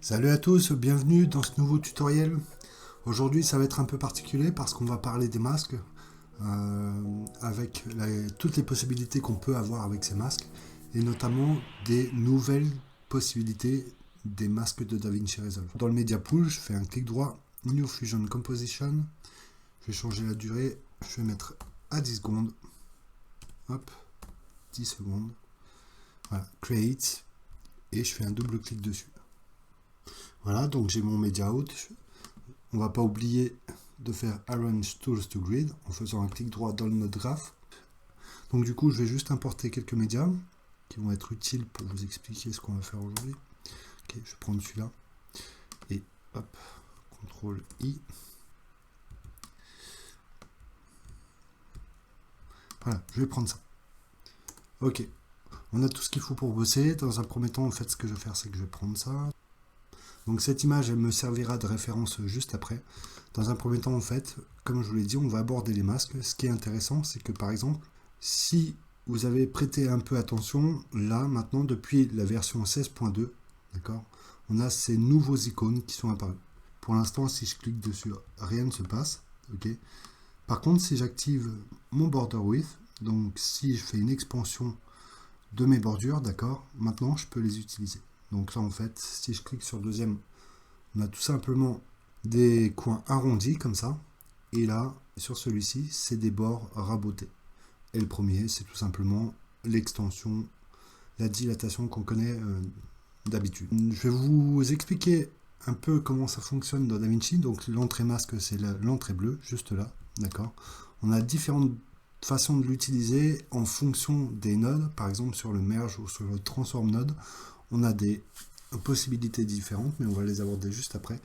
Salut à tous, bienvenue dans ce nouveau tutoriel. Aujourd'hui ça va être un peu particulier parce qu'on va parler des masques avec toutes les possibilités qu'on peut avoir avec ces masques et notamment des nouvelles possibilités des masques de DaVinci Resolve. Dans le Media Pool, je fais un clic droit, New Fusion Composition, je vais changer la durée, je vais mettre à 10 secondes, hop, 10 secondes, voilà, Create, et je fais un double clic dessus. Voilà, donc j'ai mon Media Out. On va pas oublier de faire Arrange Tools to Grid en faisant un clic droit dans notre graphe. Donc du coup, je vais juste importer quelques médias qui vont être utiles pour vous expliquer ce qu'on va faire aujourd'hui. Ok, je vais prendre celui-là et hop, CTRL I. Voilà, je vais prendre ça. Ok, on a tout ce qu'il faut pour bosser. Dans un premier temps, en fait, ce que je vais faire, c'est que je vais prendre ça. Donc cette image, elle me servira de référence juste après. Dans un premier temps, en fait, comme je vous l'ai dit, on va aborder les masques. Ce qui est intéressant, c'est que par exemple, si vous avez prêté un peu attention, là, maintenant, depuis la version 16.2, d'accord, on a ces nouveaux icônes qui sont apparus. Pour l'instant, si je clique dessus, rien ne se passe. Ok. Par contre, si j'active mon border width, donc si je fais une expansion de mes bordures, d'accord, maintenant, je peux les utiliser. Donc là, en fait, si je clique sur le deuxième, on a tout simplement des coins arrondis comme ça. Et là, sur celui-ci, c'est des bords rabotés. Et le premier, c'est tout simplement l'extension, la dilatation qu'on connaît d'habitude. Je vais vous expliquer un peu comment ça fonctionne dans DaVinci. Donc l'entrée masque, c'est l'entrée bleue, juste là, d'accord. On a différentes façons de l'utiliser en fonction des nodes. Par exemple, sur le merge ou sur le transform node, on a des possibilités différentes, mais on va les aborder juste après.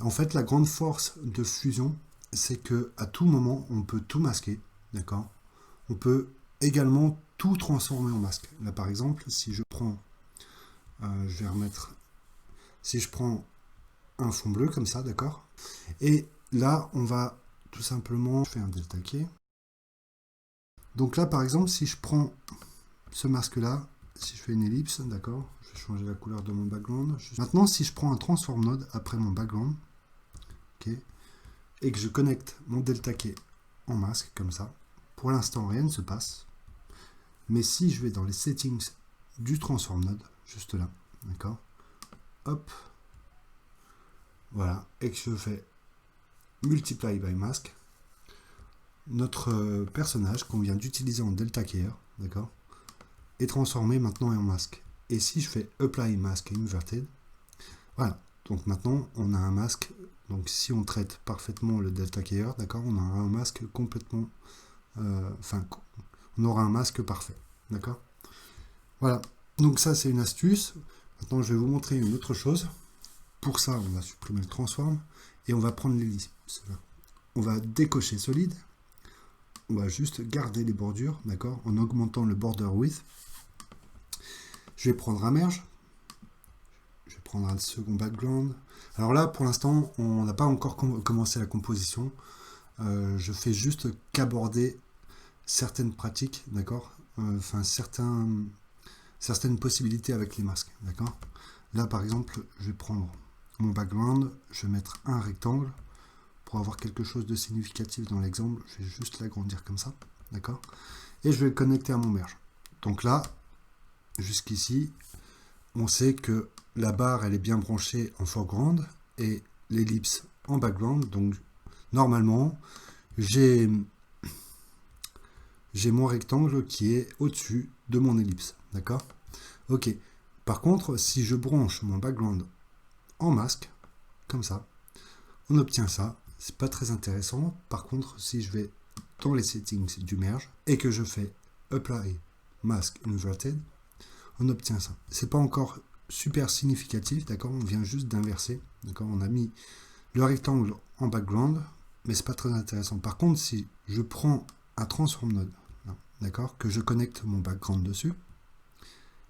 En fait, la grande force de Fusion, c'est que à tout moment, on peut tout masquer, d'accord. On peut également tout transformer en masque. Là, par exemple, si je prends, je vais remettre, si je prends un fond bleu comme ça, d'accord. Et là, on va tout simplement faire un delta key. Donc là, par exemple, si je prends ce masque-là, si je fais une ellipse, d'accord, je vais changer la couleur de mon background. Maintenant, si je prends un transform node après mon background, ok, et que je connecte mon delta key en masque, comme ça, pour l'instant, rien ne se passe. Mais si je vais dans les settings du transform node, juste là, d'accord, hop, voilà, et que je fais multiply by mask, notre personnage qu'on vient d'utiliser en delta keyer, d'accord, est transformé maintenant en masque. Et si je fais apply mask inverted, voilà, donc maintenant on a un masque. Donc si on traite parfaitement le delta keyer, d'accord, on aura un masque complètement, on aura un masque parfait, d'accord. Voilà, donc ça c'est une astuce. Maintenant je vais vous montrer une autre chose. Pour ça, on va supprimer le transform et on va prendre l'ellipse. On va décocher solide. On va juste garder les bordures, d'accord, en augmentant le border width. Je vais prendre un merge. Je vais prendre un second background. Alors là, pour l'instant, on n'a pas encore commencé la composition. Je fais juste qu'aborder certaines pratiques, d'accord, certaines possibilités avec les masques, d'accord. Là, par exemple, je vais prendre mon background, je vais mettre un rectangle pour avoir quelque chose de significatif dans l'exemple. Je vais juste l'agrandir comme ça, d'accord, et je vais le connecter à mon merge. Donc là, jusqu'ici, on sait que la barre, elle est bien branchée en foreground et l'ellipse en background. Donc, normalement, j'ai mon rectangle qui est au-dessus de mon ellipse, d'accord. Ok. Par contre, si je branche mon background en masque, comme ça, on obtient ça. C'est pas très intéressant. Par contre, si je vais dans les settings du merge et que je fais apply mask inverted, on obtient ça. C'est pas encore super significatif, d'accord, on vient juste d'inverser, d'accord, on a mis le rectangle en background, mais c'est pas très intéressant. Par contre, si je prends un transform node, d'accord, que je connecte mon background dessus,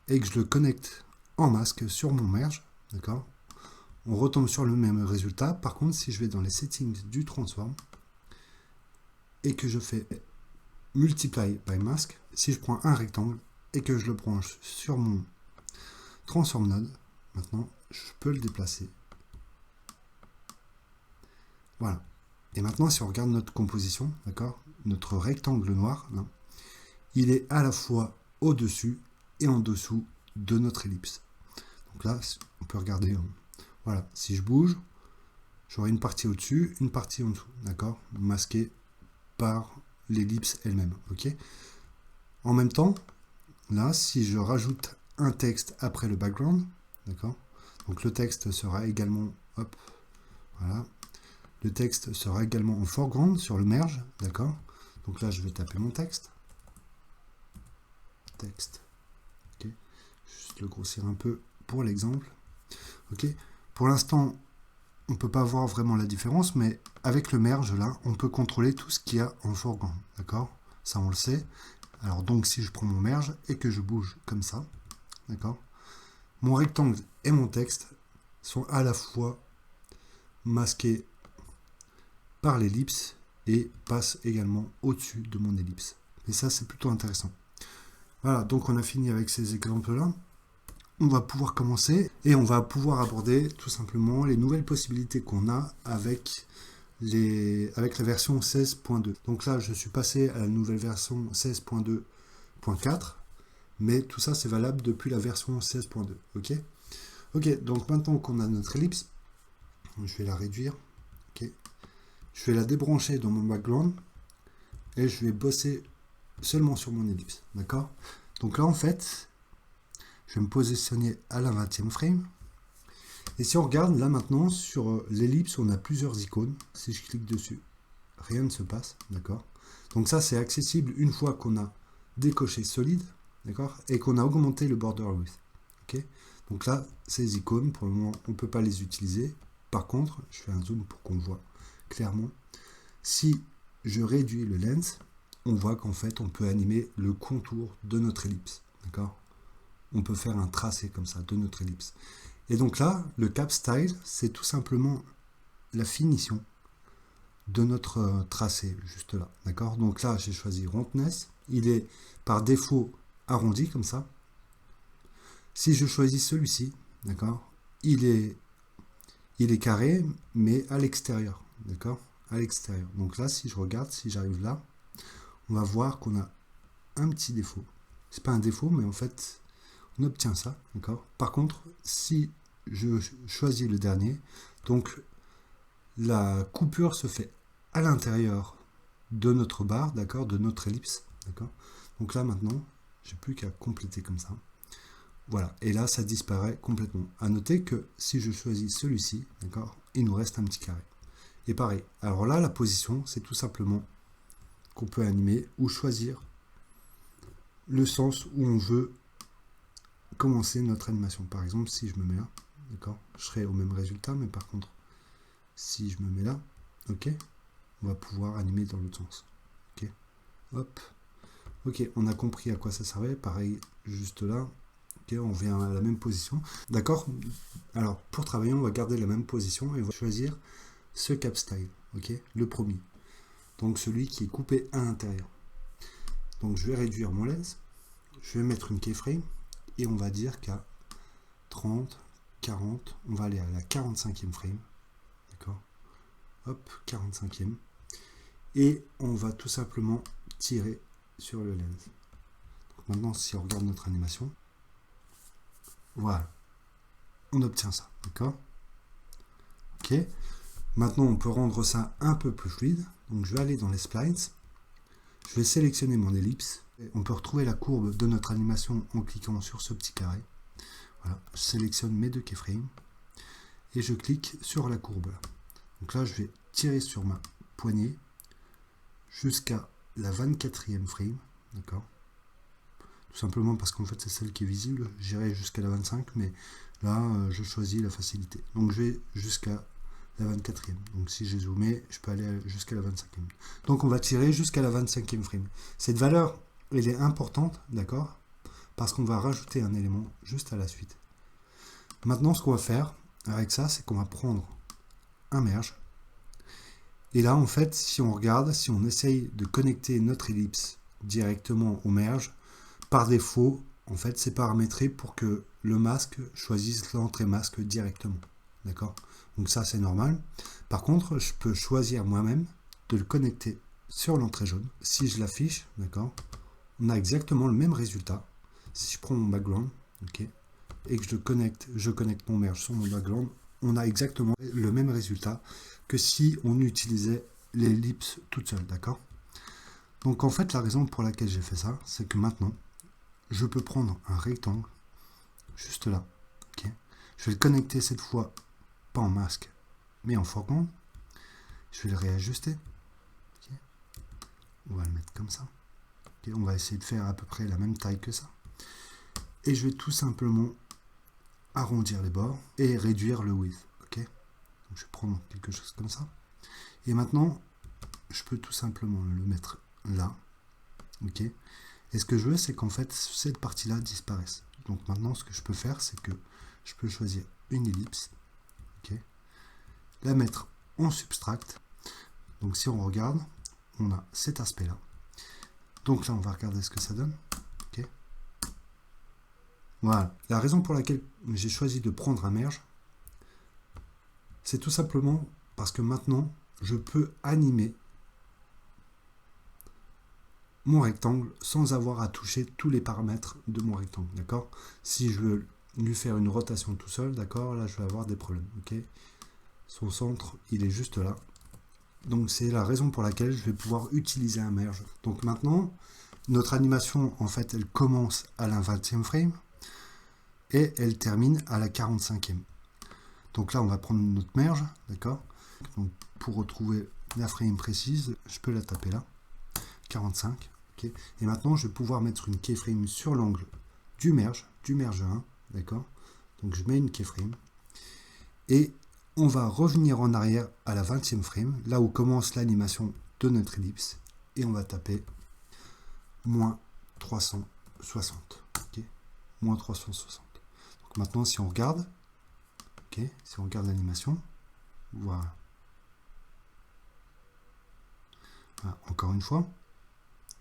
et que je le connecte en masque sur mon merge, d'accord, on retombe sur le même résultat. Par contre, si je vais dans les settings du transform, et que je fais multiply by mask, si je prends un rectangle, et que je le branche sur mon transform node, maintenant, je peux le déplacer. Voilà. Et maintenant, si on regarde notre composition, d'accord, notre rectangle noir, là, il est à la fois au-dessus et en dessous de notre ellipse. Donc là, on peut regarder, voilà, si je bouge, j'aurai une partie au-dessus, une partie en dessous, d'accord, masquée par l'ellipse elle-même, ok. En même temps, là, si je rajoute un texte après le background, d'accord, donc le texte sera également, hop, voilà, le texte sera également en foreground sur le merge, d'accord. Donc là, je vais taper mon texte, ok, juste le grossir un peu pour l'exemple, ok. Pour l'instant, on ne peut pas voir vraiment la différence, mais avec le merge là, on peut contrôler tout ce qu'il y a en foreground, d'accord. Ça, on le sait. Alors donc, si je prends mon merge et que je bouge comme ça, d'accord, mon rectangle et mon texte sont à la fois masqués par l'ellipse et passent également au-dessus de mon ellipse. Et ça, c'est plutôt intéressant. Voilà, donc on a fini avec ces exemples-là. On va pouvoir commencer et on va pouvoir aborder tout simplement les nouvelles possibilités qu'on a avec la version 16.2. Donc là, je suis passé à la nouvelle version 16.2.4, mais tout ça, c'est valable depuis la version 16.2. Ok, ok, donc maintenant qu'on a notre ellipse, je vais la réduire. Ok, je vais la débrancher dans mon background et je vais bosser seulement sur mon ellipse. D'accord. Donc là, en fait, je vais me positionner à la 20e frame. Et si on regarde là maintenant sur l'ellipse, on a plusieurs icônes. Si je clique dessus, rien ne se passe, d'accord. Donc ça, c'est accessible une fois qu'on a décoché solide, d'accord, et qu'on a augmenté le border width. Ok. Donc là, ces icônes, pour le moment, on ne peut pas les utiliser. Par contre, je fais un zoom pour qu'on voit clairement. Si je réduis le lens, on voit qu'en fait, on peut animer le contour de notre ellipse, d'accord. On peut faire un tracé comme ça de notre ellipse. Et donc là, le cap style, c'est tout simplement la finition de notre tracé, juste là, d'accord. Donc là, j'ai choisi roundness. Il est par défaut arrondi, comme ça. Si je choisis celui-ci, d'accord, il est carré, mais à l'extérieur, d'accord, à l'extérieur. Donc là, si je regarde, si j'arrive là, on va voir qu'on a un petit défaut. C'est pas un défaut, mais en fait, on obtient ça, d'accord. Par contre, si je choisis le dernier, donc la coupure se fait à l'intérieur de notre barre, d'accord, de notre ellipse, d'accord. Donc là maintenant, j'ai plus qu'à compléter comme ça. Voilà, et là ça disparaît complètement. À noter que si je choisis celui-ci, d'accord, il nous reste un petit carré. Et pareil, alors là la position, c'est tout simplement qu'on peut animer ou choisir le sens où on veut commencer notre animation. Par exemple, si je me mets là, d'accord, je serai au même résultat, mais par contre, si je me mets là, ok, on va pouvoir animer dans l'autre sens. Ok, hop, ok, on a compris à quoi ça servait. Pareil, juste là, ok, on vient à la même position. D'accord. Alors, pour travailler, on va garder la même position et on va choisir ce cap style, ok, le premier. Donc celui qui est coupé à l'intérieur. Donc je vais réduire mon lens, je vais mettre une keyframe et on va dire qu'à 30, 40, on va aller à la 45e frame, d'accord, hop, 45e, et on va tout simplement tirer sur le lens. Donc maintenant, si on regarde notre animation, voilà, on obtient ça, d'accord, ok. Maintenant, on peut rendre ça un peu plus fluide. Donc, je vais aller dans les splines. Je vais sélectionner mon ellipse. On peut retrouver la courbe de notre animation en cliquant sur ce petit carré. Voilà, je sélectionne mes deux keyframes et je clique sur la courbe. Donc là, je vais tirer sur ma poignée jusqu'à la 24e frame. D'accord. Tout simplement parce qu'en fait, c'est celle qui est visible. J'irai jusqu'à la 25, mais là, je choisis la facilité. Donc, je vais jusqu'à la 24e. Donc si j'ai zoomé, je peux aller jusqu'à la 25e. Donc on va tirer jusqu'à la 25e frame. Cette valeur, elle est importante, d'accord, parce qu'on va rajouter un élément juste à la suite. Maintenant, ce qu'on va faire avec ça, c'est qu'on va prendre un merge. Et là, en fait, si on regarde, si on essaye de connecter notre ellipse directement au merge, par défaut, en fait, c'est paramétré pour que le masque choisisse l'entrée masque directement. D'accord? Donc ça, c'est normal. Par contre, je peux choisir moi-même de le connecter sur l'entrée jaune. Si je l'affiche, d'accord, on a exactement le même résultat. Si je prends mon background, ok, et que je connecte mon merge sur mon background, on a exactement le même résultat que si on utilisait l'ellipse toute seule, d'accord? Donc en fait, la raison pour laquelle j'ai fait ça, c'est que maintenant, je peux prendre un rectangle, juste là, ok? Je vais le connecter cette fois, pas en masque, mais en foreground. Je vais le réajuster. Okay. On va le mettre comme ça. Okay. On va essayer de faire à peu près la même taille que ça. Et je vais tout simplement arrondir les bords et réduire le width. Okay. Donc je vais prendre quelque chose comme ça. Et maintenant, je peux tout simplement le mettre là. Okay. Et ce que je veux, c'est qu'en fait, cette partie-là disparaisse. Donc maintenant, ce que je peux faire, c'est que je peux choisir une ellipse. Okay. La mettre en subtract. Donc si on regarde, on a cet aspect-là. Donc là, on va regarder ce que ça donne. Okay. Voilà. La raison pour laquelle j'ai choisi de prendre un merge, c'est tout simplement parce que maintenant, je peux animer mon rectangle sans avoir à toucher tous les paramètres de mon rectangle. D'accord? Si je veux lui faire une rotation tout seul, d'accord, là, je vais avoir des problèmes. Ok? Son centre, il est juste là. Donc c'est la raison pour laquelle je vais pouvoir utiliser un merge. Donc maintenant, notre animation, en fait, elle commence à la 20e frame et elle termine à la 45e. Donc là, on va prendre notre merge, d'accord? Donc pour retrouver la frame précise, je peux la taper là, 45. Okay. Et maintenant, je vais pouvoir mettre une keyframe sur l'angle du merge 1, d'accord? Donc je mets une keyframe et on va revenir en arrière à la 20e frame, là où commence l'animation de notre ellipse, et on va taper moins 360. Okay, moins 360. Donc maintenant, si on regarde, okay, si on regarde l'animation, voilà. Voilà. Encore une fois.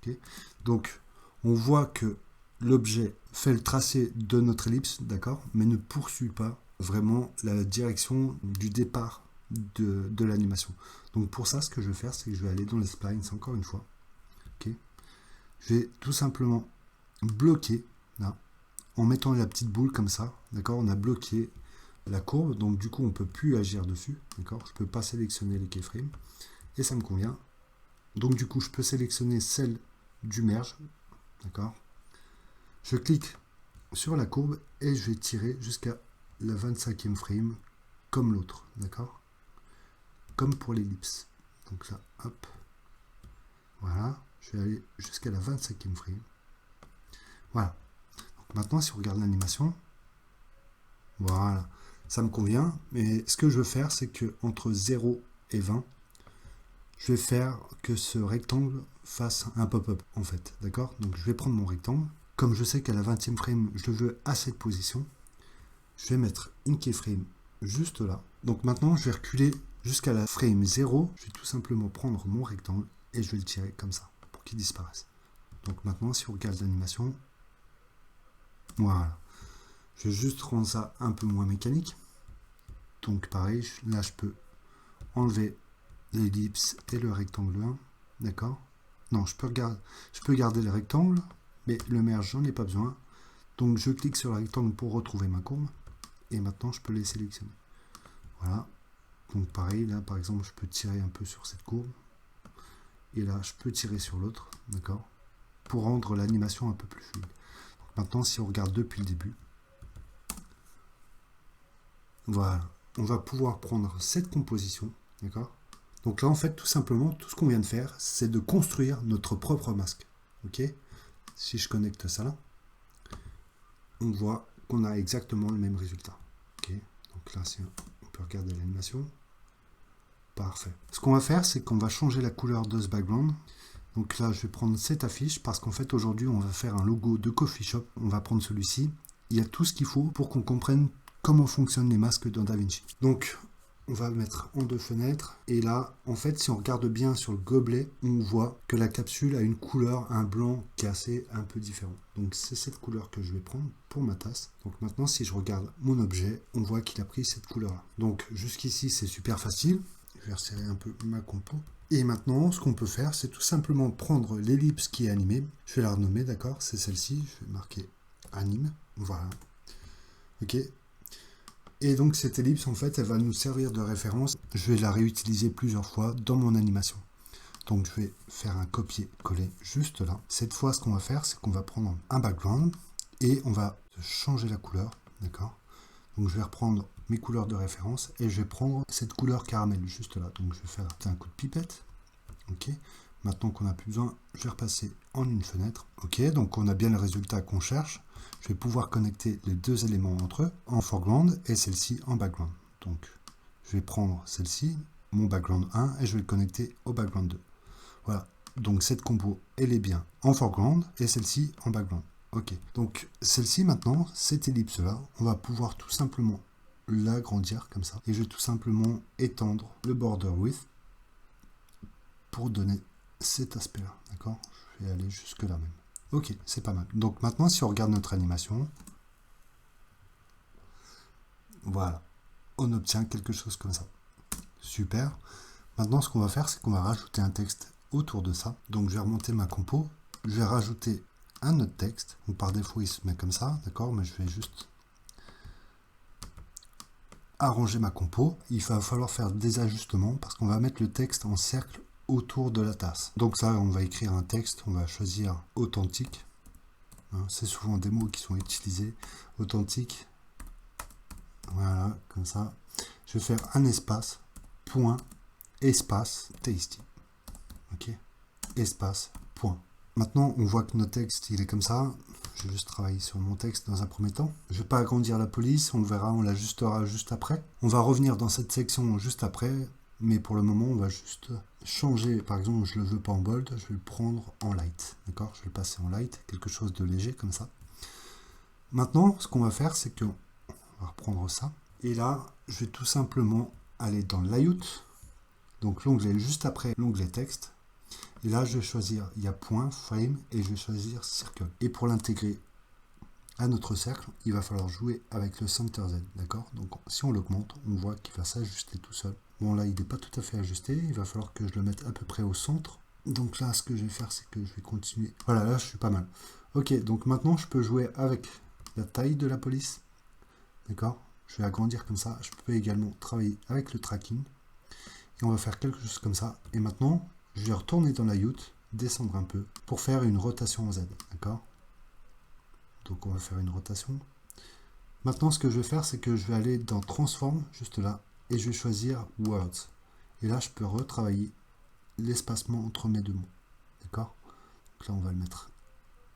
Okay. Donc, on voit que l'objet fait le tracé de notre ellipse, d'accord, mais ne poursuit pas vraiment la direction du départ de l'animation. Donc pour ça, ce que je vais faire, c'est que je vais aller dans les splines encore une fois. Okay. Je vais tout simplement bloquer là, en mettant la petite boule comme ça. D'accord, on a bloqué la courbe, donc du coup on ne peut plus agir dessus. D'accord, je ne peux pas sélectionner les keyframes et ça me convient. Donc du coup, je peux sélectionner celle du merge. D'accord, je clique sur la courbe et je vais tirer jusqu'à la 25e frame comme l'autre, d'accord, comme pour l'ellipse. Donc là, hop, voilà, je vais aller jusqu'à la 25e frame. Voilà. Donc maintenant, si on regarde l'animation, voilà, ça me convient. Mais ce que je veux faire, c'est que entre 0 et 20, je vais faire que ce rectangle fasse un pop-up, en fait, d'accord. Donc je vais prendre mon rectangle. Comme je sais qu'à la 20e frame, je le veux à cette position, je vais mettre une keyframe juste là. Donc maintenant, je vais reculer jusqu'à la frame 0. Je vais tout simplement prendre mon rectangle et je vais le tirer comme ça pour qu'il disparaisse. Donc maintenant, si on regarde l'animation, voilà. Je vais juste rendre ça un peu moins mécanique. Donc pareil, là je peux enlever l'ellipse et le rectangle 1. D'accord? Non, je peux garder le rectangle, mais le merge, j'en ai pas besoin. Donc je clique sur le rectangle pour retrouver ma courbe. Et maintenant, je peux les sélectionner. Voilà. Donc pareil, là, par exemple, je peux tirer un peu sur cette courbe. Et là, je peux tirer sur l'autre, d'accord, pour rendre l'animation un peu plus fluide. Donc maintenant, si on regarde depuis le début, voilà, on va pouvoir prendre cette composition, d'accord. Donc là, en fait, tout simplement, tout ce qu'on vient de faire, c'est de construire notre propre masque. Ok. Si je connecte ça là, on voit qu'on a exactement le même résultat. Ok, donc là, on peut regarder l'animation. Parfait. Ce qu'on va faire, c'est qu'on va changer la couleur de ce background. Donc là, je vais prendre cette affiche parce qu'en fait, aujourd'hui, on va faire un logo de coffee shop. On va prendre celui-ci. Il y a tout ce qu'il faut pour qu'on comprenne comment fonctionnent les masques dans DaVinci. Donc, on va mettre en 2 fenêtres. Et là, en fait, si on regarde bien sur le gobelet, on voit que la capsule a une couleur, un blanc qui est assez un peu différent. Donc c'est cette couleur que je vais prendre pour ma tasse. Donc maintenant, si je regarde mon objet, on voit qu'il a pris cette couleur-là. Donc jusqu'ici, c'est super facile. Je vais resserrer un peu ma compo. Et maintenant, ce qu'on peut faire, c'est tout simplement prendre l'ellipse qui est animée. Je vais la renommer, d'accord? C'est celle-ci. Je vais marquer anime. Voilà. Ok. Et donc cette ellipse, en fait, elle va nous servir de référence. Je vais la réutiliser plusieurs fois dans mon animation. Donc je vais faire un copier-coller juste là. Cette fois, ce qu'on va faire, c'est qu'on va prendre un background et on va changer la couleur, d'accord? Donc je vais reprendre mes couleurs de référence et je vais prendre cette couleur caramel juste là. Donc je vais faire un coup de pipette. Ok. Maintenant qu'on n'a plus besoin, je vais repasser en une fenêtre. Ok, donc on a bien le résultat qu'on cherche. Je vais pouvoir connecter les deux éléments entre eux en foreground et celle-ci en background. Donc je vais prendre celle-ci, mon background 1, et je vais le connecter au background 2. Voilà, donc cette compo, elle est bien en foreground et celle-ci en background. Ok, donc celle-ci maintenant, cette ellipse-là, on va pouvoir tout simplement l'agrandir comme ça. Et je vais tout simplement étendre le border width pour donner cet aspect-là, d'accord? Je vais aller jusque là même. Ok, c'est pas mal. Donc maintenant, si on regarde notre animation, voilà, on obtient quelque chose comme ça. Super. Maintenant, ce qu'on va faire, c'est qu'on va rajouter un texte autour de ça. Donc, je vais remonter ma compo. Je vais rajouter un autre texte. Donc, par défaut, il se met comme ça, d'accord? Mais je vais juste arranger ma compo. Il va falloir faire des ajustements parce qu'on va mettre le texte en cercle autour de la tasse. Donc ça, on va écrire un texte. On va choisir authentique. C'est souvent des mots qui sont utilisés. Authentique. Voilà, comme ça. Je vais faire un espace, point, espace, tasty. Ok, espace, point. Maintenant, on voit que notre texte, il est comme ça. Je vais juste travailler sur mon texte dans un premier temps. Je ne vais pas agrandir la police, on le verra, on l'ajustera juste après. On va revenir dans cette section juste après, mais pour le moment, on va juste changer. Par exemple, je ne le veux pas en bold, je vais le prendre en light. D'accord? Je vais le passer en light, quelque chose de léger comme ça. Maintenant, ce qu'on va faire, c'est qu'on va reprendre ça. Et là, je vais tout simplement aller dans Layout, donc l'onglet juste après l'onglet texte. Et là, je vais choisir, il y a point, frame, et je vais choisir circle. Et pour l'intégrer à notre cercle, il va falloir jouer avec le Center Z, d'accord? Donc si on l'augmente, on voit qu'il va s'ajuster tout seul. Bon là, il n'est pas tout à fait ajusté, il va falloir que je le mette à peu près au centre. Donc là, ce que je vais faire, c'est que je vais continuer. Voilà, là, je suis pas mal. Ok, donc maintenant, je peux jouer avec la taille de la police, d'accord? Je vais agrandir comme ça. Je peux également travailler avec le tracking. Et on va faire quelque chose comme ça. Et maintenant, je vais retourner dans Layout, descendre un peu, pour faire une rotation en Z, d'accord? Donc on va faire une rotation. Maintenant, ce que je vais faire, c'est que je vais aller dans Transform, juste là, et je vais choisir Words. Et là, je peux retravailler l'espacement entre mes deux mots, d'accord? Donc là, on va le mettre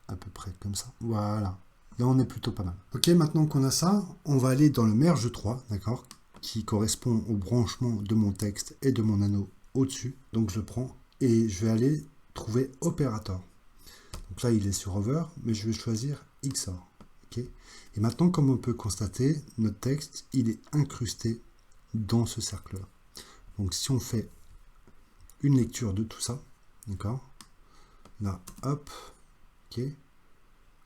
à peu près comme ça. Voilà. Là, on est plutôt pas mal. Ok, maintenant qu'on a ça, on va aller dans le Merge 3, d'accord? Qui correspond au branchement de mon texte et de mon anneau au-dessus. Donc je le prends et je vais aller trouver opérateur. Donc là, il est sur Over, mais je vais choisir XOR. Okay. Et maintenant, comme on peut constater, notre texte, il est incrusté dans ce cercle-là. Donc si on fait une lecture de tout ça, d'accord? Là, hop, ok,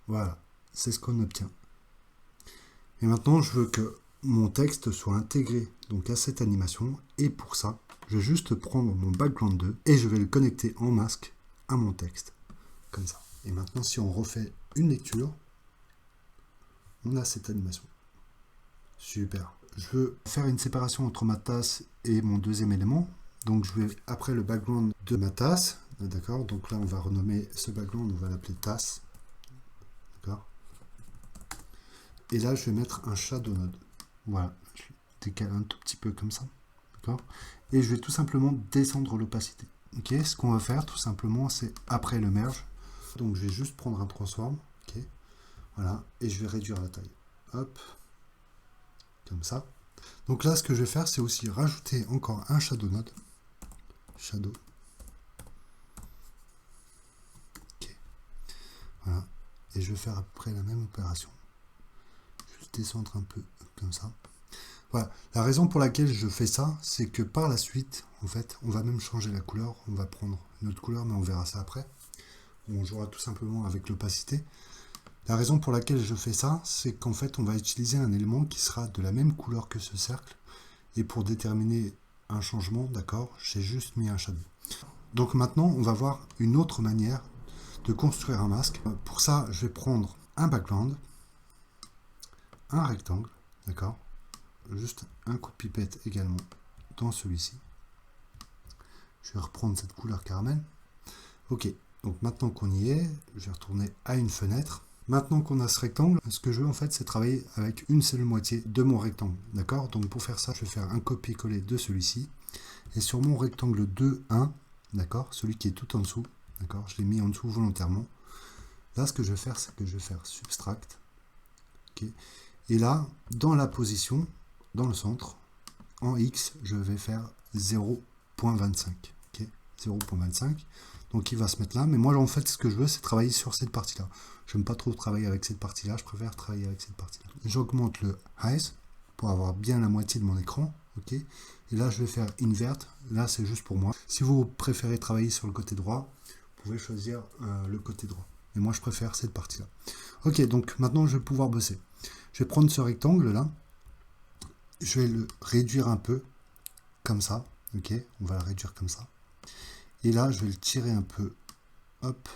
voilà, c'est ce qu'on obtient. Et maintenant, je veux que mon texte soit intégré donc à cette animation, et pour ça, je vais juste prendre mon background 2 et je vais le connecter en masque à mon texte, comme ça. Et maintenant, si on refait une lecture, on a cette animation. Super. Je veux faire une séparation entre ma tasse et mon deuxième élément. Donc je vais, après le background de ma tasse, d'accord, donc là on va renommer ce background, on va l'appeler tasse. D'accord. Et là je vais mettre un shadow node. Voilà, je décale un tout petit peu comme ça. D'accord. Et je vais tout simplement descendre l'opacité. Ok, ce qu'on va faire tout simplement, c'est après le merge. Donc je vais juste prendre un transform. Ok. Voilà, et je vais réduire la taille. Hop, comme ça. Donc là, ce que je vais faire, c'est aussi rajouter encore un shadow node. Shadow. Ok. Voilà. Et je vais faire à peu près la même opération. Je vais descendre un peu comme ça. Voilà. La raison pour laquelle je fais ça, c'est que par la suite, en fait, on va même changer la couleur. On va prendre une autre couleur, mais on verra ça après. On jouera tout simplement avec l'opacité. La raison pour laquelle je fais ça, c'est qu'en fait, on va utiliser un élément qui sera de la même couleur que ce cercle. Et pour déterminer un changement, d'accord, j'ai juste mis un shadow. Donc maintenant, on va voir une autre manière de construire un masque. Pour ça, je vais prendre un background, un rectangle, d'accord, juste un coup de pipette également dans celui-ci. Je vais reprendre cette couleur caramel. Ok, donc maintenant qu'on y est, je vais retourner à une fenêtre. Maintenant qu'on a ce rectangle, ce que je veux en fait, c'est travailler avec une seule moitié de mon rectangle, d'accord. Donc pour faire ça, je vais faire un copier-coller de celui-ci. Et sur mon rectangle 2, 1, d'accord, celui qui est tout en dessous, d'accord, je l'ai mis en dessous volontairement. Là, ce que je vais faire, c'est que je vais faire subtract. Okay. Et là, dans la position, dans le centre, en X, je vais faire 0.25. Okay, 0.25. Donc il va se mettre là. Mais moi, en fait, ce que je veux, c'est travailler sur cette partie-là. Je n'aime pas trop travailler avec cette partie-là. Je préfère travailler avec cette partie-là. J'augmente le height pour avoir bien la moitié de mon écran. Ok. Et là, je vais faire invert. Là, c'est juste pour moi. Si vous préférez travailler sur le côté droit, vous pouvez choisir le côté droit. Mais moi, je préfère cette partie-là. Ok, donc maintenant, je vais pouvoir bosser. Je vais prendre ce rectangle-là. Je vais le réduire un peu, comme ça. Ok, on va le réduire comme ça. Et là, je vais le tirer un peu. Hop.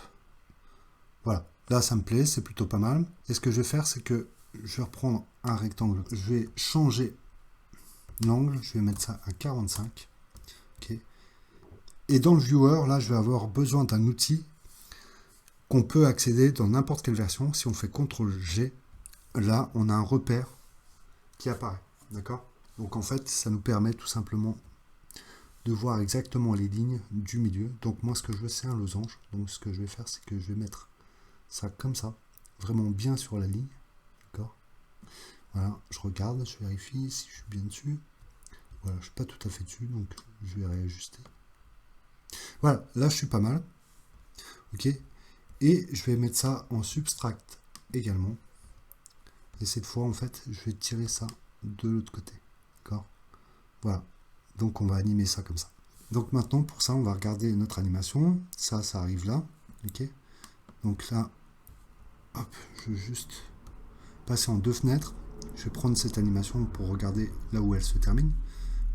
Voilà. Là, ça me plaît, c'est plutôt pas mal. Et ce que je vais faire, c'est que je vais reprendre un rectangle. Je vais changer l'angle. Je vais mettre ça à 45. Ok. Et dans le viewer, là, je vais avoir besoin d'un outil qu'on peut accéder dans n'importe quelle version. Si on fait CTRL-G, là, on a un repère qui apparaît. D'accord? Donc, en fait, ça nous permet tout simplement de voir exactement les lignes du milieu. Donc, moi, ce que je veux, c'est un losange. Donc, ce que je vais faire, c'est que je vais mettre ça comme ça, vraiment bien sur la ligne. D'accord? Voilà, je regarde, je vérifie si je suis bien dessus. Voilà, je ne suis pas tout à fait dessus, donc je vais réajuster. Voilà, là, je suis pas mal. Ok? Et je vais mettre ça en subtract également. Et cette fois, en fait, je vais tirer ça de l'autre côté. D'accord? Voilà. Donc, on va animer ça comme ça. Donc, maintenant, pour ça, on va regarder notre animation. Ça arrive là. Ok? Donc là, hop, je vais juste passer en deux fenêtres. Je vais prendre cette animation pour regarder là où elle se termine.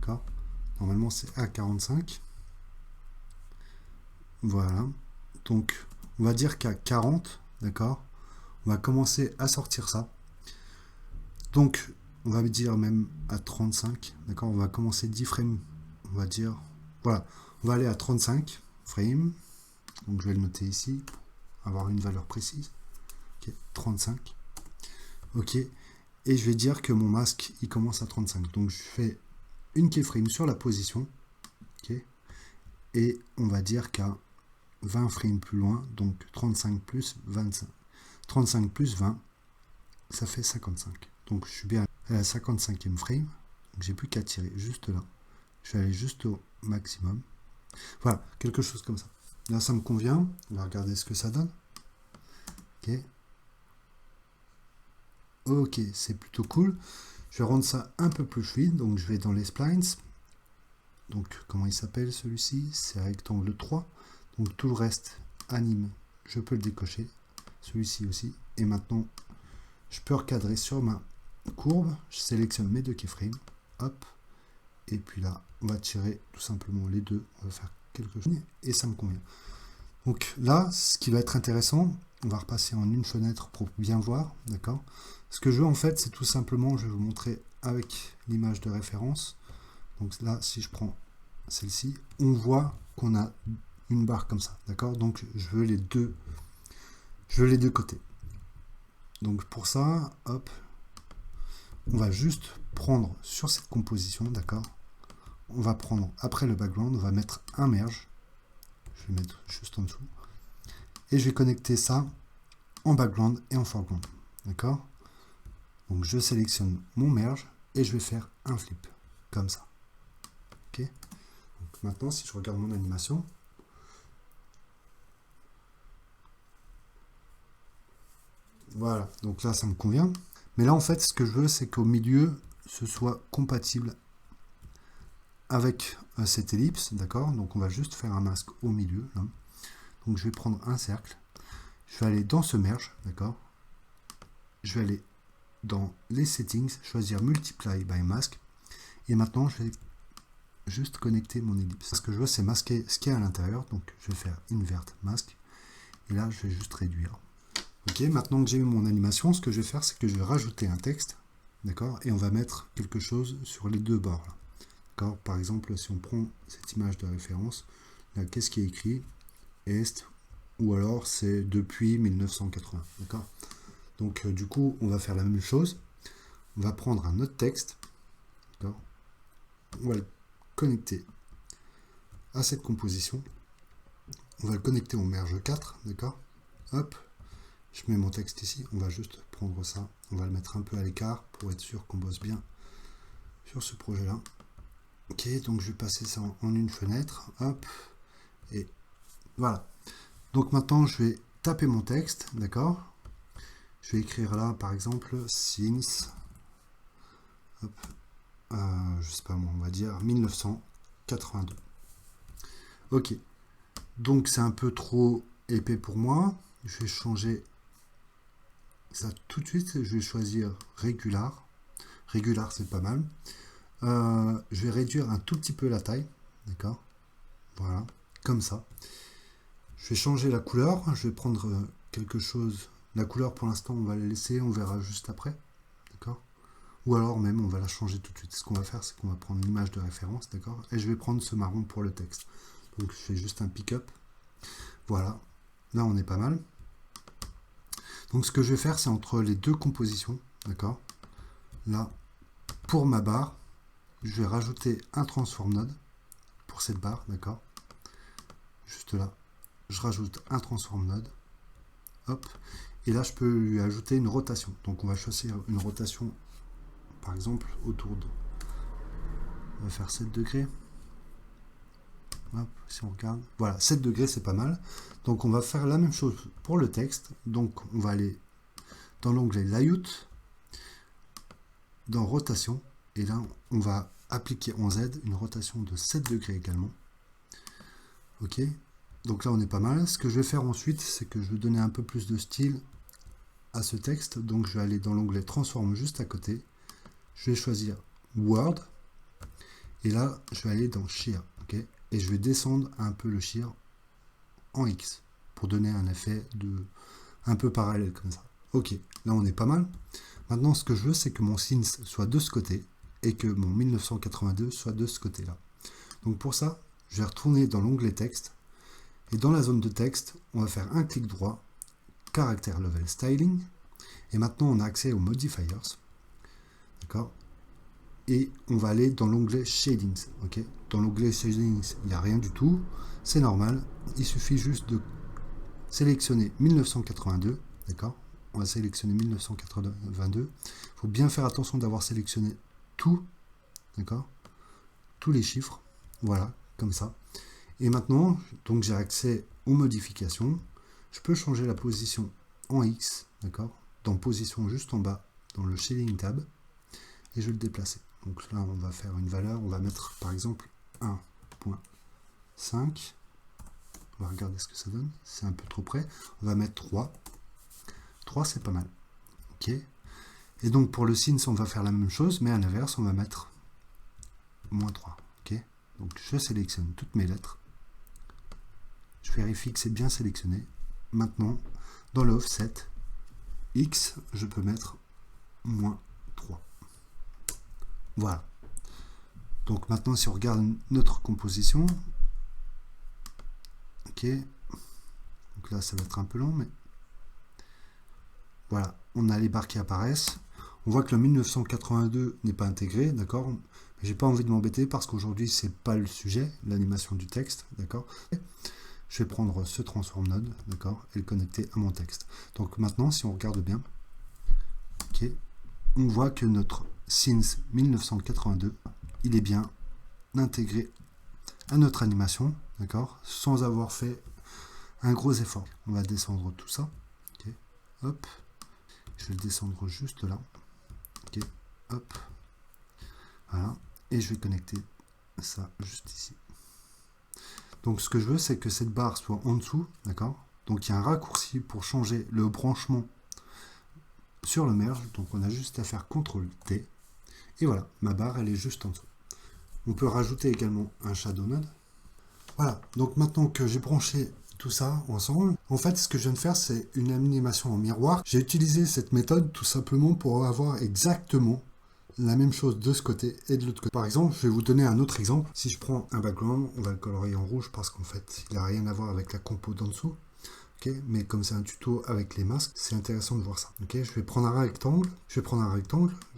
D'accord? Normalement, c'est à 45. Voilà. Donc, on va dire qu'à 40, d'accord, on va commencer à sortir ça. Donc, on va dire même à 35, d'accord, on va commencer 10 frames, on va dire, voilà, on va aller à 35 frames, donc je vais le noter ici, pour avoir une valeur précise, ok, 35, ok, et je vais dire que mon masque, il commence à 35, donc je fais une keyframe sur la position, ok, et on va dire qu'à 20 frames plus loin, donc 35 plus 25, 35 plus 20, ça fait 55. Donc je suis bien à la 55e frame, donc j'ai plus qu'à tirer juste là. Je vais aller juste au maximum. Voilà, quelque chose comme ça. Là, ça me convient. On va regarder ce que ça donne. Ok. Ok, c'est plutôt cool. Je vais rendre ça un peu plus fluide. Donc je vais dans les splines. Donc comment il s'appelle celui-ci? C'est rectangle 3. Donc tout le reste, anime, je peux le décocher. Celui-ci aussi. Et maintenant, je peux recadrer sur ma courbe. Je sélectionne mes deux keyframes. Hop. Et puis là, on va tirer tout simplement les deux. On va faire quelque chose. Et ça me convient. Donc là, ce qui va être intéressant, on va repasser en une fenêtre pour bien voir. D'accord? Ce que je veux en fait, c'est tout simplement, je vais vous montrer avec l'image de référence. Donc là, si je prends celle-ci, on voit qu'on a une barre comme ça. D'accord? Donc je veux les deux côtés. Donc pour ça, hop, on va juste prendre sur cette composition, d'accord? On va prendre, après le background, on va mettre un merge. Je vais mettre juste en dessous. Et je vais connecter ça en background et en foreground. D'accord? Donc je sélectionne mon merge et je vais faire un flip. Comme ça. Ok? Donc maintenant, si je regarde mon animation, voilà. Donc là, ça me convient. Mais là, en fait, ce que je veux, c'est qu'au milieu, ce soit compatible avec cette ellipse, d'accord? Donc on va juste faire un masque au milieu, là. Donc je vais prendre un cercle, je vais aller dans ce merge, d'accord? Je vais aller dans les settings, choisir multiply by mask, et maintenant je vais juste connecter mon ellipse. Ce que je veux, c'est masquer ce qu'il y a à l'intérieur, donc je vais faire invert mask, et là je vais juste réduire. Ok, maintenant que j'ai eu mon animation, ce que je vais faire, c'est que je vais rajouter un texte, d'accord? Et on va mettre quelque chose sur les deux bords, là. D'accord? Par exemple, si on prend cette image de référence, là, qu'est-ce qui est écrit? Est, ou alors c'est depuis 1980, d'accord? Donc du coup, on va faire la même chose. On va prendre un autre texte, d'accord? On va le connecter à cette composition. On va le connecter au merge 4, d'accord? Hop, je mets mon texte ici. On va juste prendre ça. On va le mettre un peu à l'écart pour être sûr qu'on bosse bien sur ce projet-là. Ok, donc je vais passer ça en une fenêtre. Hop, et voilà. Donc maintenant, je vais taper mon texte, d'accord? Je vais écrire là, par exemple, since, hop, je sais pas moi, on va dire 1982. Ok, donc c'est un peu trop épais pour moi. Je vais changer ça tout de suite. Je vais choisir Regular. Regular, c'est pas mal. Je vais réduire un tout petit peu la taille, d'accord? Voilà, comme ça. Je vais changer la couleur. Je vais prendre quelque chose. La couleur, pour l'instant, on va la laisser. On verra juste après, d'accord? Ou alors même, on va la changer tout de suite. Ce qu'on va faire, c'est qu'on va prendre une image de référence, d'accord? Et je vais prendre ce marron pour le texte. Donc, je fais juste un pick-up. Voilà. Là, on est pas mal. Donc, ce que je vais faire, c'est entre les deux compositions, d'accord? Là, pour ma barre, je vais rajouter un transform node pour cette barre, d'accord? Juste là, je rajoute un transform node. Hop. Et là, je peux lui ajouter une rotation. Donc, on va choisir une rotation, par exemple, autour de... On va faire 7 degrés. Hop, si on regarde. Voilà, 7 degrés, c'est pas mal. Donc, on va faire la même chose pour le texte. Donc, on va aller dans l'onglet Layout, dans Rotation. Et là, on va appliquer en Z une rotation de 7 degrés également. Ok. Donc là, on est pas mal. Ce que je vais faire ensuite, c'est que je vais donner un peu plus de style à ce texte. Donc, je vais aller dans l'onglet Transform juste à côté. Je vais choisir Word. Et là, je vais aller dans Shear. Okay, et je vais descendre un peu le Shear en X pour donner un effet de un peu parallèle comme ça. Ok, là, on est pas mal. Maintenant, ce que je veux, c'est que mon since soit de ce côté et que mon 1982 soit de ce côté-là. Donc, pour ça, je vais retourner dans l'onglet Texte. Et dans la zone de texte, on va faire un clic droit, Character Level Styling. Et maintenant, on a accès aux modifiers. D'accord? Et on va aller dans l'onglet Shadings. Okay? Dans l'onglet Shadings, il n'y a rien du tout. C'est normal. Il suffit juste de sélectionner 1982. D'accord? On va sélectionner 1982. Il faut bien faire attention d'avoir sélectionné tout. D'accord? Tous les chiffres. Voilà, comme ça. Et maintenant, donc j'ai accès aux modifications. Je peux changer la position en X, d'accord? Dans position juste en bas, dans le Shading tab. Et je vais le déplacer. Donc là, on va faire une valeur. On va mettre, par exemple, 1.5. On va regarder ce que ça donne. C'est un peu trop près. On va mettre 3. 3, c'est pas mal. Ok. Et donc, pour le since, on va faire la même chose, mais à l'inverse, on va mettre -3. Ok. Donc, je sélectionne toutes mes lettres. Je vérifie que c'est bien sélectionné. Maintenant, dans le offset, X, je peux mettre -3. Voilà. Donc maintenant, si on regarde notre composition, ok. Donc là, ça va être un peu long, mais voilà. On a les barres qui apparaissent. On voit que le 1982 n'est pas intégré, d'accord. Mais j'ai pas envie de m'embêter parce qu'aujourd'hui, c'est pas le sujet, l'animation du texte, d'accord. Je vais prendre ce transform node, d'accord, et le connecter à mon texte. Donc maintenant, si on regarde bien, ok, on voit que notre since 1982, il est bien intégré à notre animation, d'accord, sans avoir fait un gros effort. On va descendre tout ça, ok, hop, je vais le descendre juste là, ok, hop, Voilà. Et je vais connecter ça juste ici. Donc ce que je veux, c'est que cette barre soit en dessous, d'accord? Donc il y a un raccourci pour changer le branchement sur le merge. Donc on a juste à faire CTRL-T. Et voilà, ma barre, elle est juste en dessous. On peut rajouter également un shadow node. Voilà, donc maintenant que j'ai branché tout ça ensemble, en fait, ce que je viens de faire, c'est une animation en miroir. J'ai utilisé cette méthode tout simplement pour avoir exactement la même chose de ce côté et de l'autre côté. Par exemple, je vais vous donner un autre exemple. Si je prends un background, on va le colorier en rouge parce qu'en fait, il n'a rien à voir avec la compo d'en dessous. Okay, mais comme c'est un tuto avec les masques, c'est intéressant de voir ça. Okay, je vais prendre un rectangle, je vais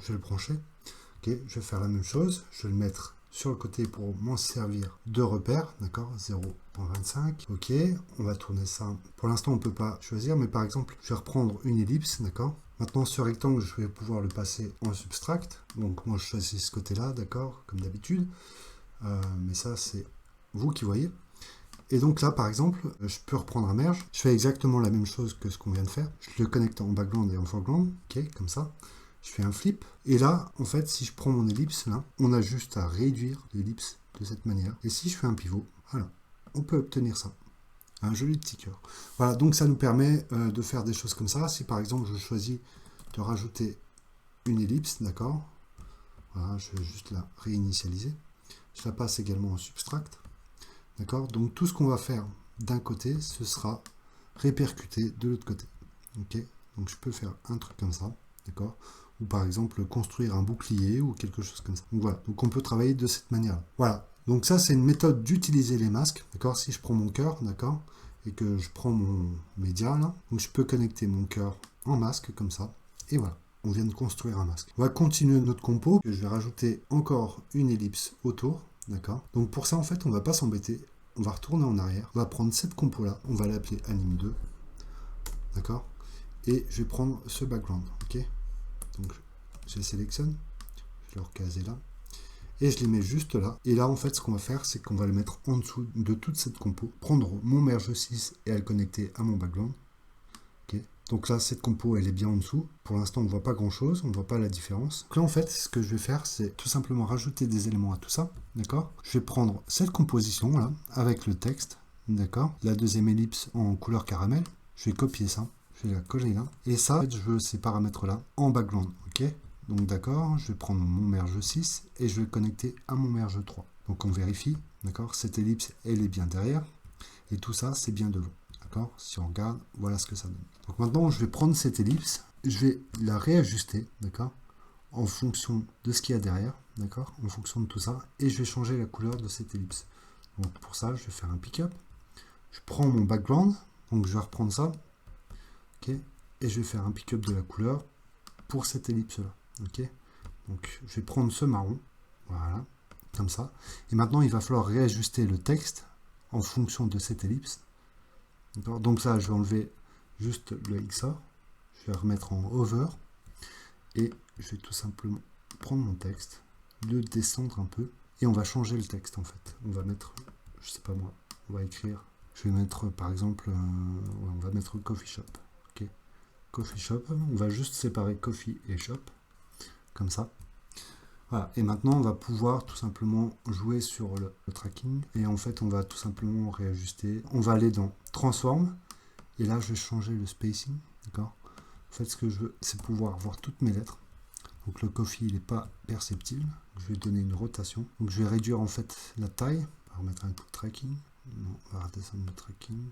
le brancher. Okay, je vais faire la même chose, je vais le mettre sur le côté pour m'en servir de repère, d'accord, 0.25. Ok, on va tourner ça. Pour l'instant, on ne peut pas choisir, mais par exemple, je vais reprendre une ellipse, d'accord. Maintenant, ce rectangle, je vais pouvoir le passer en subtract. Donc, moi, je choisis ce côté-là, d'accord, comme d'habitude. Mais ça, c'est vous qui voyez. Et donc là, par exemple, je peux reprendre un merge. Je fais exactement la même chose que ce qu'on vient de faire. Je le connecte en background et en foreground, ok, comme ça. Je fais un flip. Et là, en fait, si je prends mon ellipse, là, on a juste à réduire l'ellipse de cette manière. Et si je fais un pivot, voilà, on peut obtenir ça. Un joli petit cœur. Voilà, donc ça nous permet de faire des choses comme ça. Si par exemple, je choisis de rajouter une ellipse, d'accord. Voilà, je vais juste la réinitialiser. Je la passe également en subtract. D'accord. Donc tout ce qu'on va faire d'un côté, ce sera répercuté de l'autre côté. Ok. Donc je peux faire un truc comme ça. D'accord. Ou par exemple construire un bouclier ou quelque chose comme ça. Donc voilà. Donc on peut travailler de cette manière. Voilà. Donc ça c'est une méthode d'utiliser les masques. D'accord. Si je prends mon cœur, d'accord, et que je prends mon média là, donc je peux connecter mon cœur en masque comme ça. Et voilà. On vient de construire un masque. On va continuer notre compo. Je vais rajouter encore une ellipse autour. D'accord. Donc pour ça, en fait, on ne va pas s'embêter. On va retourner en arrière. On va prendre cette compo-là. On va l'appeler Anime 2. D'accord. Et je vais prendre ce background. Ok. Donc je le sélectionne. Je le recaser là. Et je les mets juste là. Et là, en fait, ce qu'on va faire, c'est qu'on va le mettre en dessous de toute cette compo. Prendre mon merge 6 et à le connecter à mon background. Donc là, cette compo, elle est bien en dessous. Pour l'instant, on ne voit pas grand-chose, on ne voit pas la différence. Donc là, en fait, ce que je vais faire, c'est tout simplement rajouter des éléments à tout ça, d'accord. Je vais prendre cette composition-là, avec le texte, d'accord. La deuxième ellipse en couleur caramel, je vais copier ça, je vais la coller là. Et ça, en fait, je veux ces paramètres-là en background, ok. Donc d'accord, je vais prendre mon merge 6 et je vais le connecter à mon merge 3. Donc on vérifie, d'accord. Cette ellipse, elle est bien derrière. Et tout ça, c'est bien devant. Si on regarde, voilà ce que ça donne. Donc maintenant, je vais prendre cette ellipse, je vais la réajuster, d'accord, en fonction de ce qu'il y a derrière, d'accord, en fonction de tout ça, et je vais changer la couleur de cette ellipse. Donc pour ça, je vais faire un pick-up. Je prends mon background, donc je vais reprendre ça, ok, et je vais faire un pick-up de la couleur pour cette ellipse-là, ok. Donc je vais prendre ce marron, voilà, comme ça. Et maintenant, il va falloir réajuster le texte en fonction de cette ellipse. Donc ça, je vais enlever juste le XOR, je vais remettre en hover, et je vais tout simplement prendre mon texte, le descendre un peu, et on va changer le texte en fait. On va mettre, je sais pas moi, on va écrire, je vais mettre par exemple, on va mettre coffee shop, ok, coffee shop, on va juste séparer coffee et shop, comme ça. Voilà. Et maintenant, on va pouvoir tout simplement jouer sur le tracking. Et en fait, on va tout simplement réajuster. On va aller dans Transform. Et là, je vais changer le spacing. D'accord. En fait, ce que je veux, c'est pouvoir voir toutes mes lettres. Donc le coffee, il n'est pas perceptible. Je vais donner une rotation. Donc je vais réduire en fait la taille. On va remettre un coup de tracking. Non, on va redescendre le tracking.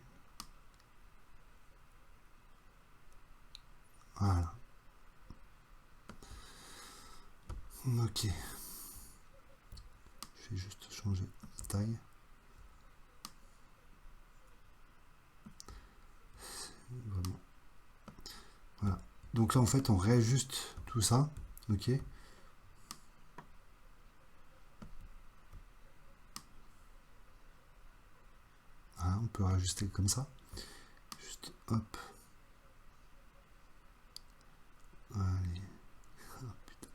Voilà. Ok. Je vais juste changer la taille. Vraiment. Voilà. Donc là, en fait, on réajuste tout ça. Ok. Voilà, on peut réajuster comme ça. Juste, hop. Allez. Oh, putain.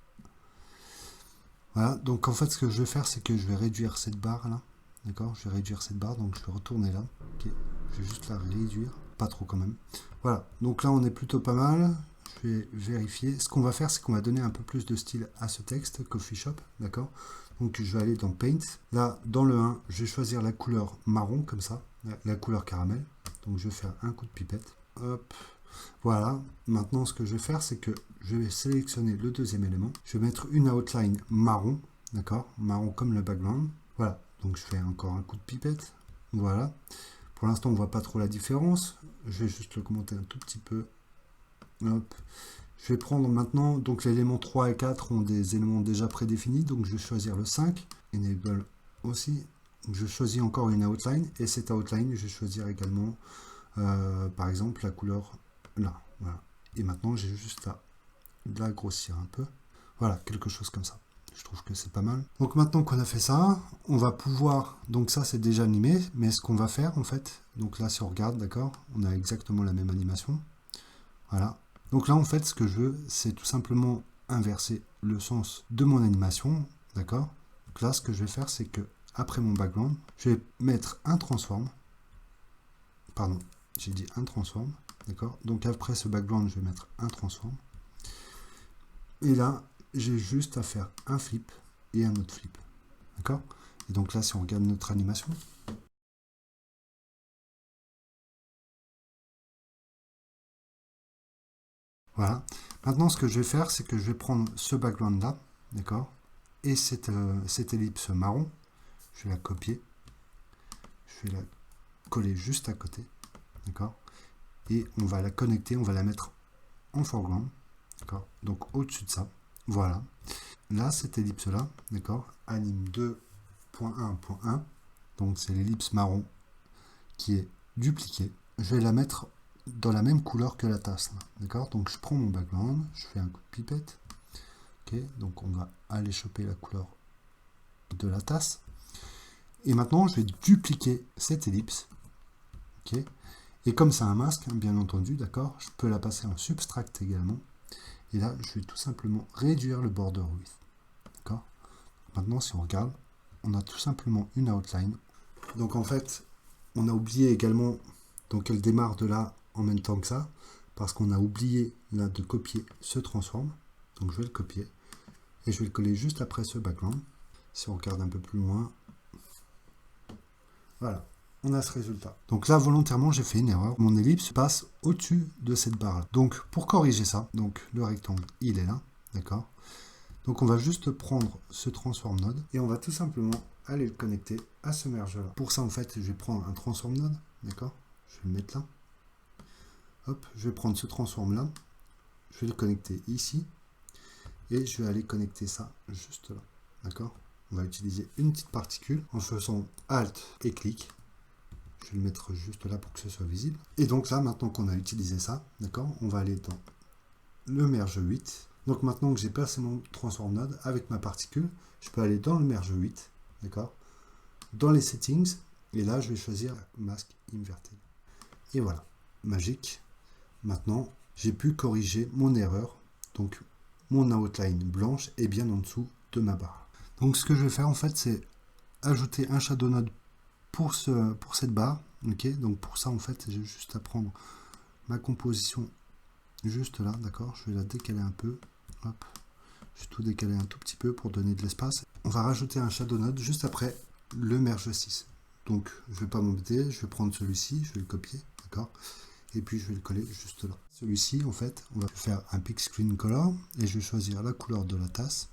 Voilà, donc en fait, ce que je vais faire, c'est que je vais réduire cette barre là. D'accord. Je vais réduire cette barre, donc je vais retourner là. Ok. Je vais juste la réduire. Pas trop quand même. Voilà, donc là, on est plutôt pas mal. je vais vérifier. Ce qu'on va faire, c'est qu'on va donner un peu plus de style à ce texte, Coffee Shop, d'accord? Donc je vais aller dans Paint. Là, dans le 1, je vais choisir la couleur marron, comme ça, la couleur caramel. Donc je vais faire un coup de pipette. Hop, voilà. Maintenant, ce que je vais faire, c'est que je vais sélectionner le deuxième élément. Je vais mettre une outline marron, d'accord? Marron comme le background. Voilà, donc je fais encore un coup de pipette. Voilà. Pour l'instant, on ne voit pas trop la différence. Je vais juste le commenter un tout petit peu. Hop. Je vais prendre maintenant, donc l'élément 3 et 4 ont des éléments déjà prédéfinis, donc je vais choisir le 5, Enable aussi. Donc je choisis encore une outline, et cette outline, je vais choisir également, par exemple, la couleur là. Voilà. Et maintenant, j'ai juste à la grossir un peu. Voilà, quelque chose comme ça. Je trouve que c'est pas mal. Donc maintenant qu'on a fait ça, on va pouvoir, donc ça c'est déjà animé, mais ce qu'on va faire en fait, donc là si on regarde, d'accord, on a exactement la même animation. Voilà. Donc là, en fait, ce que je veux, c'est tout simplement inverser le sens de mon animation, d'accord? Donc là, ce que je vais faire, c'est que après mon background, je vais mettre un transform. Pardon, j'ai dit un transform, d'accord? Donc après ce background, je vais mettre un transform. Et là, j'ai juste à faire un flip et un autre flip, d'accord? Et donc là, si on regarde notre animation, voilà. Maintenant, ce que je vais faire, c'est que je vais prendre ce background-là, d'accord? Et cette ellipse marron, je vais la copier. Je vais la coller juste à côté. D'accord? Et on va la connecter, on va la mettre en foreground. D'accord? Donc au-dessus de ça. Voilà. Là, cette ellipse-là, d'accord? Anime 2.1.1. Donc c'est l'ellipse marron qui est dupliquée. Je vais la mettre dans la même couleur que la tasse. D'accord? Donc je prends mon background, je fais un coup de pipette. Ok, donc on va aller choper la couleur de la tasse. Et maintenant, je vais dupliquer cette ellipse. Ok. Et comme c'est un masque, hein, bien entendu, d'accord, je peux la passer en subtract également. Et là, je vais tout simplement réduire le border width. D'accord. Maintenant, si on regarde, on a tout simplement une outline. Donc en fait, on a oublié également, donc elle démarre de là en même temps que ça, parce qu'on a oublié là de copier ce transform. Donc je vais le copier et je vais le coller juste après ce background. Si on regarde un peu plus loin, voilà, on a ce résultat. Donc là, volontairement, j'ai fait une erreur. Mon ellipse passe au-dessus de cette barre. Donc pour corriger ça, donc le rectangle, il est là, d'accord. Donc on va juste prendre ce transform node et on va tout simplement aller le connecter à ce merge là. Pour ça, en fait, je vais prendre un transform node, d'accord. Je vais le mettre là. Hop, je vais prendre ce transform là. Je vais le connecter ici et je vais aller connecter ça juste là, d'accord. On va utiliser une petite particule en faisant Alt et clic. Je vais le mettre juste là pour que ce soit visible. Et donc là, maintenant qu'on a utilisé ça, d'accord, on va aller dans le merge 8. Donc maintenant que j'ai passé mon transform node avec ma particule, je peux aller dans le merge 8, d'accord, dans les settings, et là je vais choisir masque inverted. Et voilà, magique. Maintenant, j'ai pu corriger mon erreur. Donc mon outline blanche est bien en dessous de ma barre. Donc ce que je vais faire en fait, c'est ajouter un shadow node pour cette barre. Ok, donc pour ça en fait, j'ai juste à prendre ma composition juste là, d'accord. Je vais la décaler un peu. Hop, je vais tout décaler un tout petit peu pour donner de l'espace. On va rajouter un shadow node juste après le merge 6. Donc je vais pas m'embêter, je vais prendre celui-ci, je vais le copier, d'accord. Et puis je vais le coller juste là. Celui-ci, en fait, on va faire un pick screen color et je vais choisir la couleur de la tasse.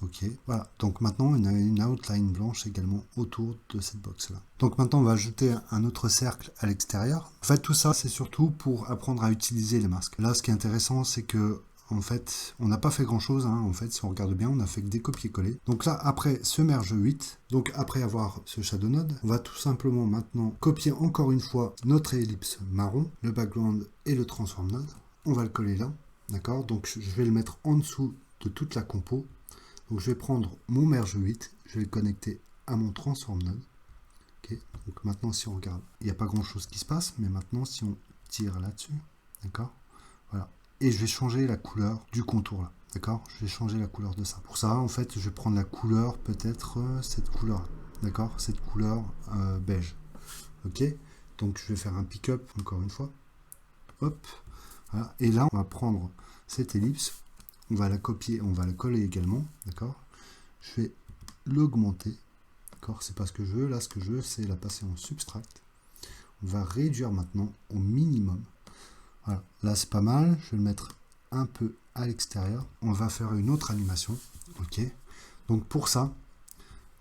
Ok, voilà. Donc maintenant, on a une outline blanche également autour de cette box-là. Donc maintenant, on va ajouter un autre cercle à l'extérieur. En fait, tout ça, c'est surtout pour apprendre à utiliser les masques. Là, ce qui est intéressant, c'est que en fait, on n'a pas fait grand-chose. Hein. En fait, si on regarde bien, on a fait que des copier-coller. Donc là, après ce merge 8, donc après avoir ce shadow node, on va tout simplement maintenant copier encore une fois notre ellipse marron, le background et le transform node. On va le coller là, d'accord. Donc je vais le mettre en dessous de toute la compo. Donc je vais prendre mon merge 8, je vais le connecter à mon transform node. Okay. Donc maintenant, si on regarde, il n'y a pas grand-chose qui se passe, mais maintenant, si on tire là-dessus, d'accord, voilà. Et je vais changer la couleur du contour là, d'accord. Je vais changer la couleur de ça. Pour ça, en fait, je vais prendre la couleur, peut-être cette couleur, d'accord, cette couleur beige. Ok. Donc je vais faire un pick-up encore une fois. Hop. Voilà. Et là, on va prendre cette ellipse, on va la copier, on va la coller également, d'accord. Je vais l'augmenter, d'accord. C'est pas ce que je veux. Là, ce que je veux, c'est la passer en subtract. On va réduire maintenant au minimum. Voilà. Là, c'est pas mal. Je vais le mettre un peu à l'extérieur. On va faire une autre animation, ok. Donc pour ça,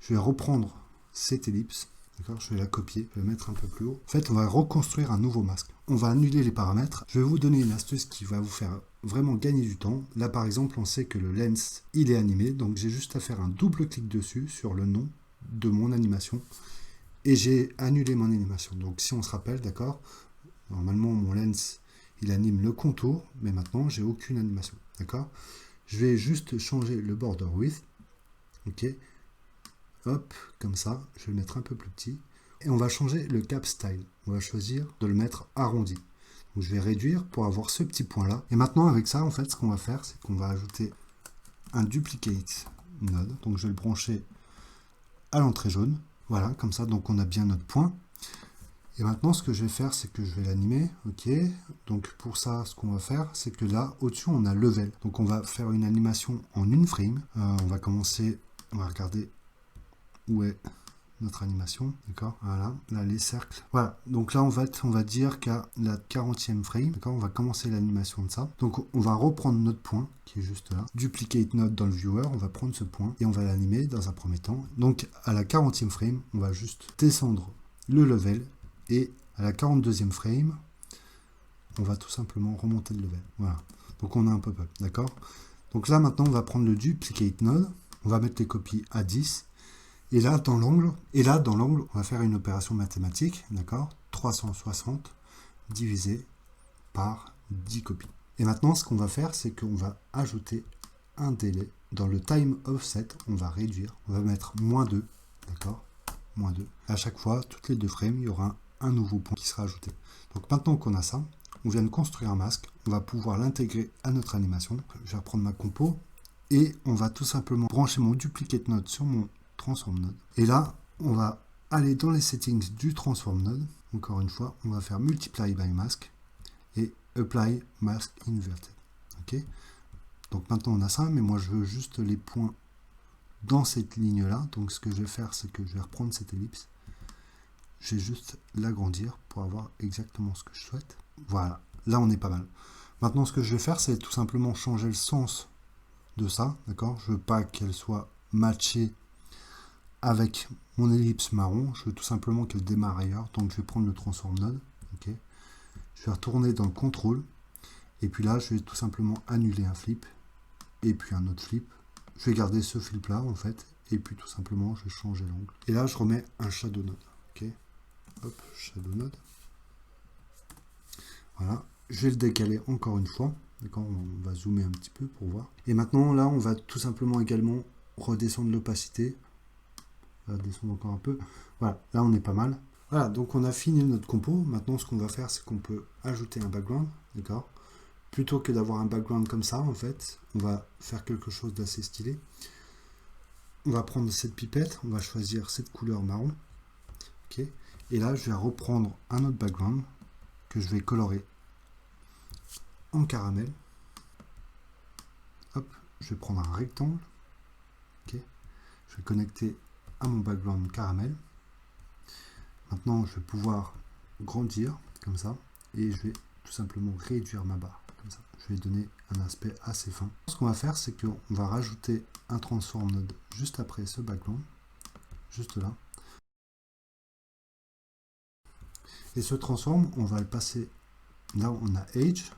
je vais reprendre cette ellipse. Je vais la copier, je vais la mettre un peu plus haut. En fait, on va reconstruire un nouveau masque. On va annuler les paramètres. Je vais vous donner une astuce qui va vous faire vraiment gagner du temps. Là, par exemple, on sait que le lens, il est animé. Donc, j'ai juste à faire un double clic dessus sur le nom de mon animation. Et j'ai annulé mon animation. Donc, si on se rappelle, d'accord, normalement, mon lens, il anime le contour. Mais maintenant, j'ai aucune animation. D'accord. Je vais juste changer le border width. Ok. Hop, comme ça, je vais le mettre un peu plus petit. Et on va changer le cap style. On va choisir de le mettre arrondi. Donc je vais réduire pour avoir ce petit point là. Et maintenant avec ça, en fait, ce qu'on va faire, c'est qu'on va ajouter un duplicate node. Donc je vais le brancher à l'entrée jaune. Voilà, comme ça, donc on a bien notre point. Et maintenant, ce que je vais faire, c'est que je vais l'animer. Ok. Donc pour ça, ce qu'on va faire, c'est que là, au-dessus, on a level. Donc on va faire une animation en une frame. On va commencer, on va regarder où est notre animation, d'accord. Voilà, là les cercles. Voilà, donc là on va dire qu'à la 40e frame, d'accord, on va commencer l'animation de ça. Donc on va reprendre notre point qui est juste là, duplicate node dans le viewer, on va prendre ce point et on va l'animer dans un premier temps. Donc à la 40e frame, on va juste descendre le level et à la 42e frame, on va tout simplement remonter le level. Voilà, donc on a un pop-up, d'accord. Donc là maintenant on va prendre le duplicate node, on va mettre les copies à 10. Et là, dans l'angle, on va faire une opération mathématique, d'accord, 360 divisé par 10 copies. Et maintenant, ce qu'on va faire, c'est qu'on va ajouter un délai. Dans le time offset, on va réduire, on va mettre -2, d'accord, -2. À chaque fois, toutes les 2 frames, il y aura un nouveau point qui sera ajouté. Donc maintenant qu'on a ça, on vient de construire un masque, on va pouvoir l'intégrer à notre animation. Je vais reprendre ma compo et on va tout simplement brancher mon duplicate node sur mon transform node. Et là, on va aller dans les settings du transform node. Encore une fois, on va faire multiply by mask et apply mask inverted. Ok. Donc maintenant on a ça, mais moi je veux juste les points dans cette ligne là. Donc ce que je vais faire, c'est que je vais reprendre cette ellipse. Je vais juste l'agrandir pour avoir exactement ce que je souhaite. Voilà, là on est pas mal. Maintenant ce que je vais faire, c'est tout simplement changer le sens de ça. D'accord. Je veux pas qu'elle soit matchée avec mon ellipse marron, je veux tout simplement qu'elle démarre ailleurs, donc je vais prendre le transform node, ok. Je vais retourner dans le contrôle, et puis là je vais tout simplement annuler un flip, et puis un autre flip. Je vais garder ce flip là en fait, et puis tout simplement je vais changer l'angle. Et là je remets un shadow node, ok. Hop, shadow node. Voilà, je vais le décaler encore une fois, d'accord, on va zoomer un petit peu pour voir. Et maintenant là on va tout simplement également redescendre l'opacité. On va descendre encore un peu. Voilà, là on est pas mal. Voilà, donc on a fini notre compo. Maintenant ce qu'on va faire, c'est qu'on peut ajouter un background, d'accord. Plutôt que d'avoir un background comme ça, en fait, on va faire quelque chose d'assez stylé. On va prendre cette pipette, on va choisir cette couleur marron, ok. Et là je vais reprendre un autre background que je vais colorer en caramel. Hop, je vais prendre un rectangle, ok. Je vais connecter à mon background caramel. Maintenant, je vais pouvoir grandir comme ça et je vais tout simplement réduire ma barre comme ça. Je vais donner un aspect assez fin. Ce qu'on va faire, c'est qu'on va rajouter un transform node juste après ce background, juste là. Et ce transform, on va le passer. Là, on a Age.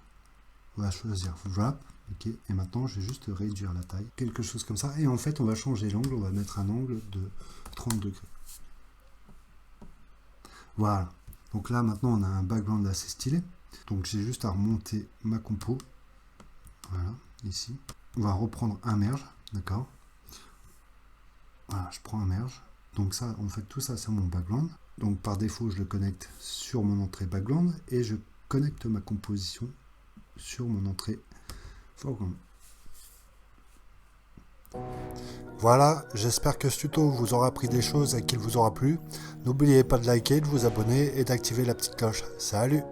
On va choisir Wrap. Ok. Et maintenant, je vais juste réduire la taille. Quelque chose comme ça. Et en fait, on va changer l'angle. On va mettre un angle de 30 degrés. Voilà. Donc là, maintenant, on a un background assez stylé. Donc, j'ai juste à remonter ma compo. Voilà, ici. On va reprendre un merge. D'accord. Voilà, je prends un merge. Donc ça, en fait, tout ça, c'est mon background. Donc par défaut, je le connecte sur mon entrée background et je connecte ma composition sur mon entrée foreground. Voilà, j'espère que ce tuto vous aura appris des choses et qu'il vous aura plu. N'oubliez pas de liker, de vous abonner et d'activer la petite cloche. Salut!